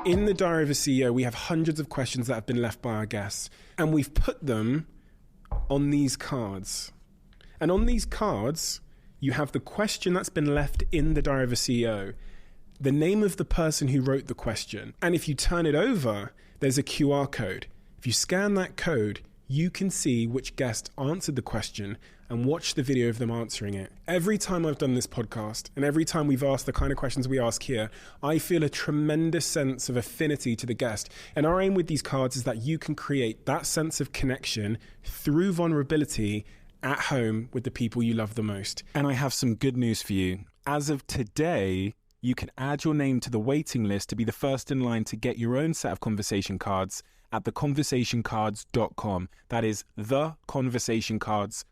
In the Diary of a CEO, we have hundreds of questions that have been left by our guests, and we've put them on these cards. And on these cards, you have the question that's been left in the Diary of a CEO, the name of the person who wrote the question. And if you turn it over, there's a QR code. If you scan that code, you can see which guest answered the question and watch the video of them answering it. Every time I've done this podcast and every time we've asked the kind of questions we ask here, I feel a tremendous sense of affinity to the guest. And our aim with these cards is that you can create that sense of connection through vulnerability at home with the people you love the most. And I have some good news for you. As of today, you can add your name to the waiting list to be the first in line to get your own set of conversation cards at theconversationcards.com. That is theconversationcards.com.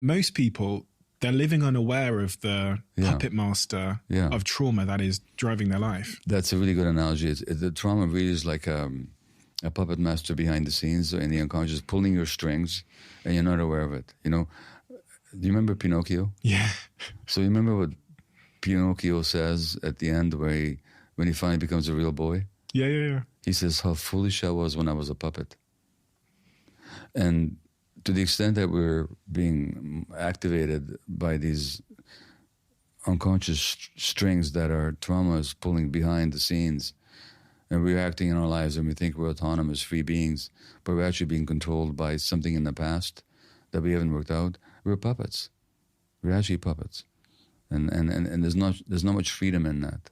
Most people, they're living unaware of the puppet master of trauma that is driving their life. That's a really good analogy. The trauma really is like a puppet master behind the scenes in the unconscious, pulling your strings, and you're not aware of it. You know, do you remember Pinocchio? Yeah. So you remember what Pinocchio says at the end when he finally becomes a real boy? Yeah. He says, how foolish I was when I was a puppet. And to the extent that we're being activated by these unconscious strings that our trauma is pulling behind the scenes, and we're acting in our lives and we think we're autonomous, free beings, but we're actually being controlled by something in the past that we haven't worked out, we're puppets. We're actually puppets. And there's not much freedom in that.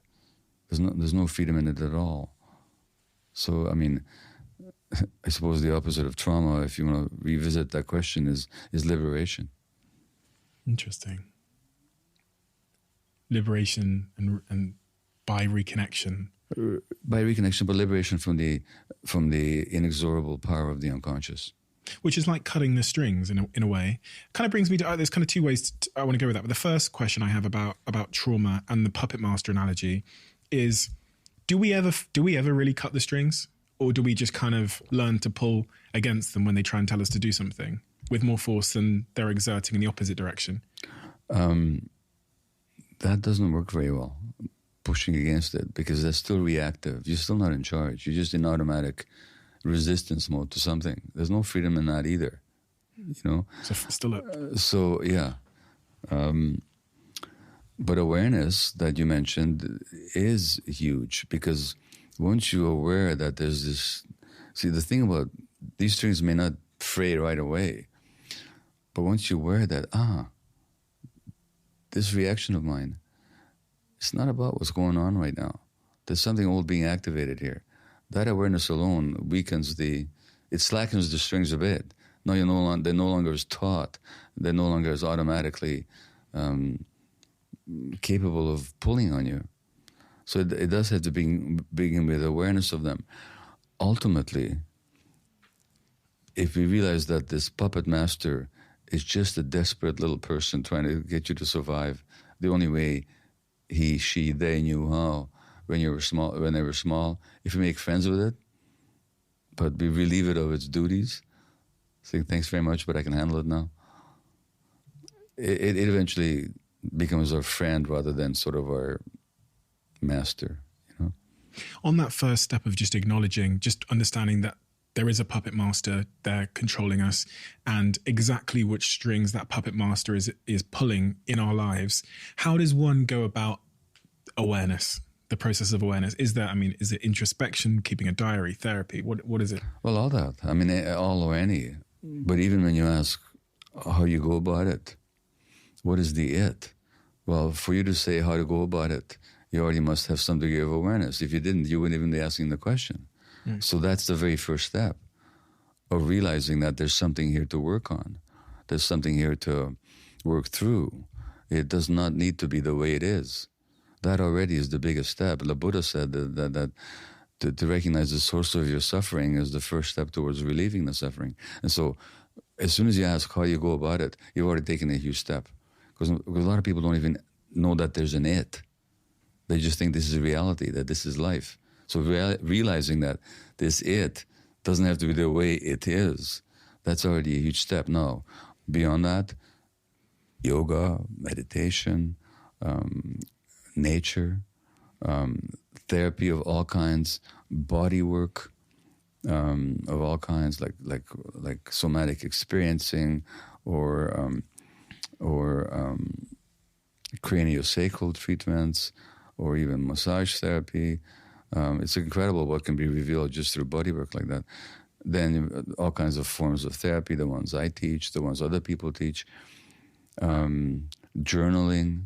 There's no freedom in it at all. So, I mean, I suppose the opposite of trauma, if you want to revisit that question, is liberation. Interesting. Liberation and by reconnection. By reconnection, but liberation from the inexorable power of the unconscious. Which is like cutting the strings in a way. Kind of brings me to, there's kind of two ways I want to go with that. But the first question I have about trauma and the puppet master analogy is, do we ever really cut the strings? Or do we just kind of learn to pull against them when they try and tell us to do something with more force than they're exerting in the opposite direction? That doesn't work very well, pushing against it, because that's still reactive. You're still not in charge. You're just in automatic resistance mode to something. There's no freedom in that either, you know? So still up. So, yeah. But awareness that you mentioned is huge, because once you're aware that there's this... See, the thing about these strings may not fray right away, but once you're aware that, this reaction of mine, it's not about what's going on right now. There's something old being activated here. That awareness alone it slackens the strings a bit. Now they're no longer as taut. They're no longer as automatically capable of pulling on you. So it does have to begin with awareness of them. Ultimately, if we realize that this puppet master is just a desperate little person trying to get you to survive, the only way he, she, they knew how when they were small, if you make friends with it, but we relieve it of its duties, saying thanks very much, but I can handle it now, it eventually becomes our friend rather than sort of our master, you know? On that first step of just acknowledging, just understanding that there is a puppet master there controlling us and exactly which strings that puppet master is pulling in our lives, how does one go about awareness, the process of awareness? Is it introspection, keeping a diary, therapy? What is it? Well, all that. I mean, all or any. But even when you ask how you go about it, what is the it? Well, for you to say how to go about it, you already must have some degree of awareness. If you didn't, you wouldn't even be asking the question. So that's the very first step of realizing that there's something here to work on. There's something here to work through. It does not need to be the way it is. That already is the biggest step. The Buddha said that to recognize the source of your suffering is the first step towards relieving the suffering. And so as soon as you ask how you go about it, you've already taken a huge step. Because a lot of people don't even know that there's an it. They just think this is reality, that this is life. So realizing that this it doesn't have to be the way it is, that's already a huge step. Now, beyond that, yoga, meditation, nature, therapy of all kinds, body work of all kinds, like somatic experiencing, or craniosacral treatments, or even massage therapy. It's incredible what can be revealed just through body work like that. Then all kinds of forms of therapy, the ones I teach, the ones other people teach, journaling,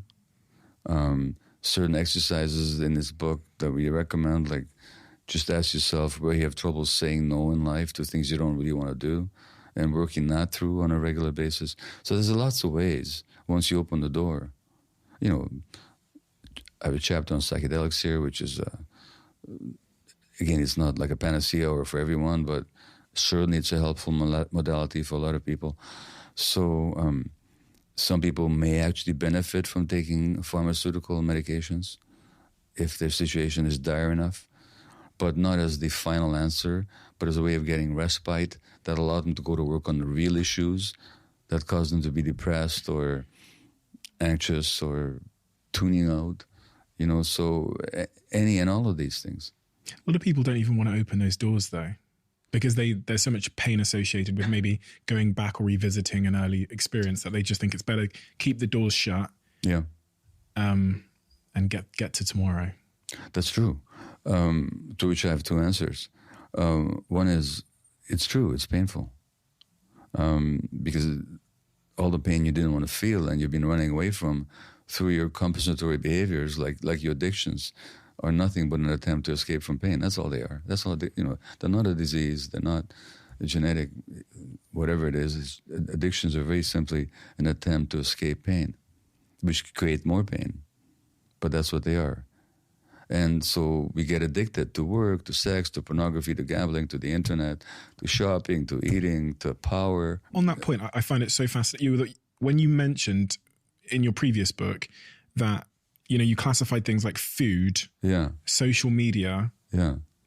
certain exercises in this book that we recommend, like just ask yourself where you have trouble saying no in life to things you don't really want to do, and working that through on a regular basis. So there's lots of ways once you open the door. You know, I have a chapter on psychedelics here, which is, again, it's not like a panacea or for everyone, but certainly it's a helpful modality for a lot of people. So some people may actually benefit from taking pharmaceutical medications if their situation is dire enough, but not as the final answer, but as a way of getting respite that allowed them to go to work on the real issues that caused them to be depressed or anxious or tuning out, you know, so any and all of these things. A lot of people don't even want to open those doors, though, because there's so much pain associated with maybe going back or revisiting an early experience that they just think it's better keep the doors shut. Yeah. And get to tomorrow. That's true. To which I have two answers. One is, it's true, it's painful. Because all the pain you didn't want to feel and you've been running away from through your compensatory behaviors, like your addictions, are nothing but an attempt to escape from pain. That's all they are. That's all they, you know, they're not a disease. They're not a genetic, whatever it is. Addictions are very simply an attempt to escape pain, which create more pain. But that's what they are. And so we get addicted to work, to sex, to pornography, to gambling, to the internet, to shopping, to eating, to power. On that point, I find it so fascinating. When you mentioned in your previous book that, you know, you classified things like food, social media,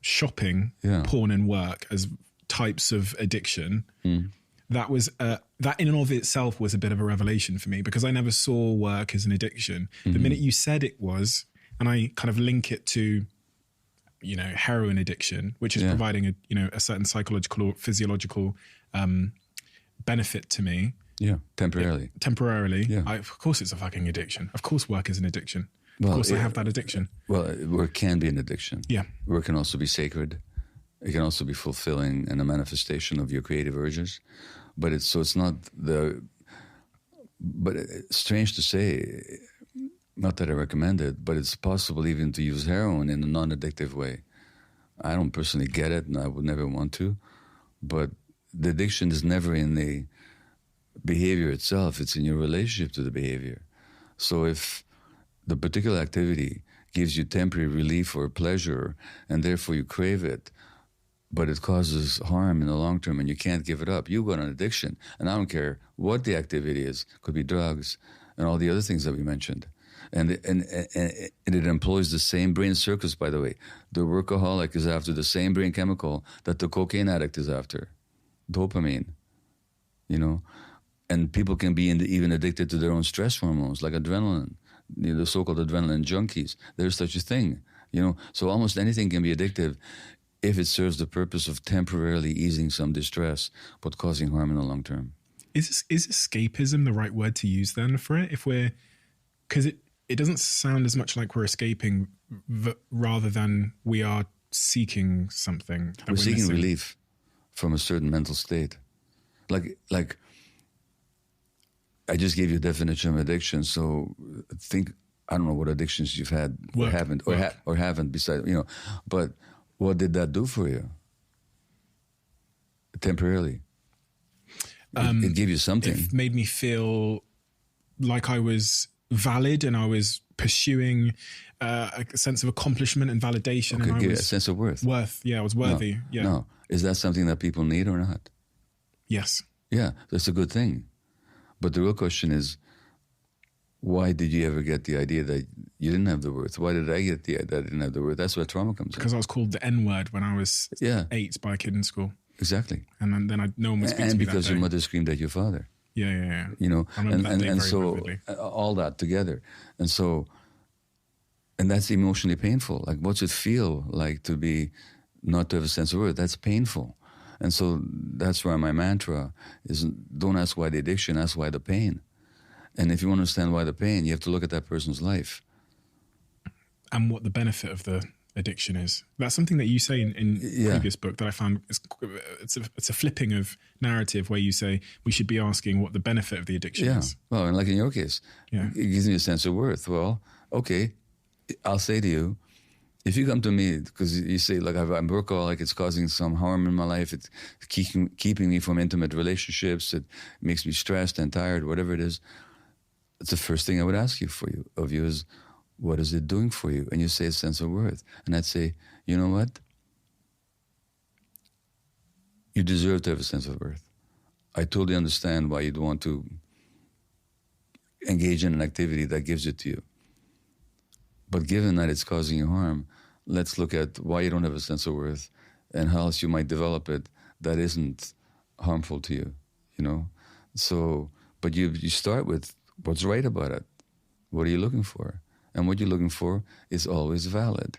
shopping, porn and work as types of addiction. That was that in and of itself was a bit of a revelation for me, because I never saw work as an addiction. The minute you said it was, and I kind of link it to, you know, heroin addiction, which is providing a certain psychological or physiological benefit to me. Yeah, temporarily. Of course it's a fucking addiction. Of course work is an addiction. Of course I have that addiction. Well, work can be an addiction. Yeah. Work can also be sacred. It can also be fulfilling and a manifestation of your creative urges. But it's not but it's strange to say, not that I recommend it, but it's possible even to use heroin in a non-addictive way. I don't personally get it, and I would never want to. But the addiction is never in the behavior itself. It's in your relationship to the behavior. So if the particular activity gives you temporary relief or pleasure, and therefore you crave it, but it causes harm in the long term and you can't give it up, you've got an addiction. And I don't care what the activity is. It could be drugs and all the other things that we mentioned. And it employs the same brain circuits, by the way. The workaholic is after the same brain chemical that the cocaine addict is after, dopamine, you know. And people can be even addicted to their own stress hormones, like adrenaline, the so-called adrenaline junkies. There's such a thing, you know. So almost anything can be addictive if it serves the purpose of temporarily easing some distress, but causing harm in the long term. Is escapism the right word to use then for it? Because it doesn't sound as much like we're escaping rather than we are seeking something. We're seeking relief from a certain mental state. Like I just gave you a definition of addiction, so I don't know what addictions you've had or haven't besides, you know, but what did that do for you? Temporarily. It gave you something. It made me feel like I was valid and I was pursuing a sense of accomplishment and validation. Okay, and a sense of worth. I was worthy. No. Is that something that people need or not? Yes. Yeah, that's a good thing. But the real question is, why did you ever get the idea that you didn't have the worth? Why did I get the idea that I didn't have the worth? That's where trauma comes in. Because I was called the N-word when I was 8 by a kid in school. Exactly. And then no one was speaking to me because your mother screamed at your father. Yeah. You know, I remember that day and very so vividly. all that together, and that's emotionally painful. Like, what's it feel like to be not to have a sense of worth? That's painful. And so that's why my mantra is: don't ask why the addiction, ask why the pain. And if you want to understand why the pain, you have to look at that person's life. And what the benefit of the addiction is. That's something that you say in previous book that I found it's a flipping of narrative where you say we should be asking what the benefit of the addiction is. Well, and like in your case, it gives me a sense of worth. Well, okay, I'll say to you, if you come to me because you say, like, I'm workaholic, it's causing some harm in my life, it's keeping me from intimate relationships, it makes me stressed and tired, whatever it is, it's the first thing I would ask of you is, what is it doing for you? And you say a sense of worth. And I'd say, you know what? You deserve to have a sense of worth. I totally understand why you'd want to engage in an activity that gives it to you. But given that it's causing you harm, let's look at why you don't have a sense of worth and how else you might develop it that isn't harmful to you, you know? So, but you start with what's right about it. What are you looking for? And what you're looking for is always valid.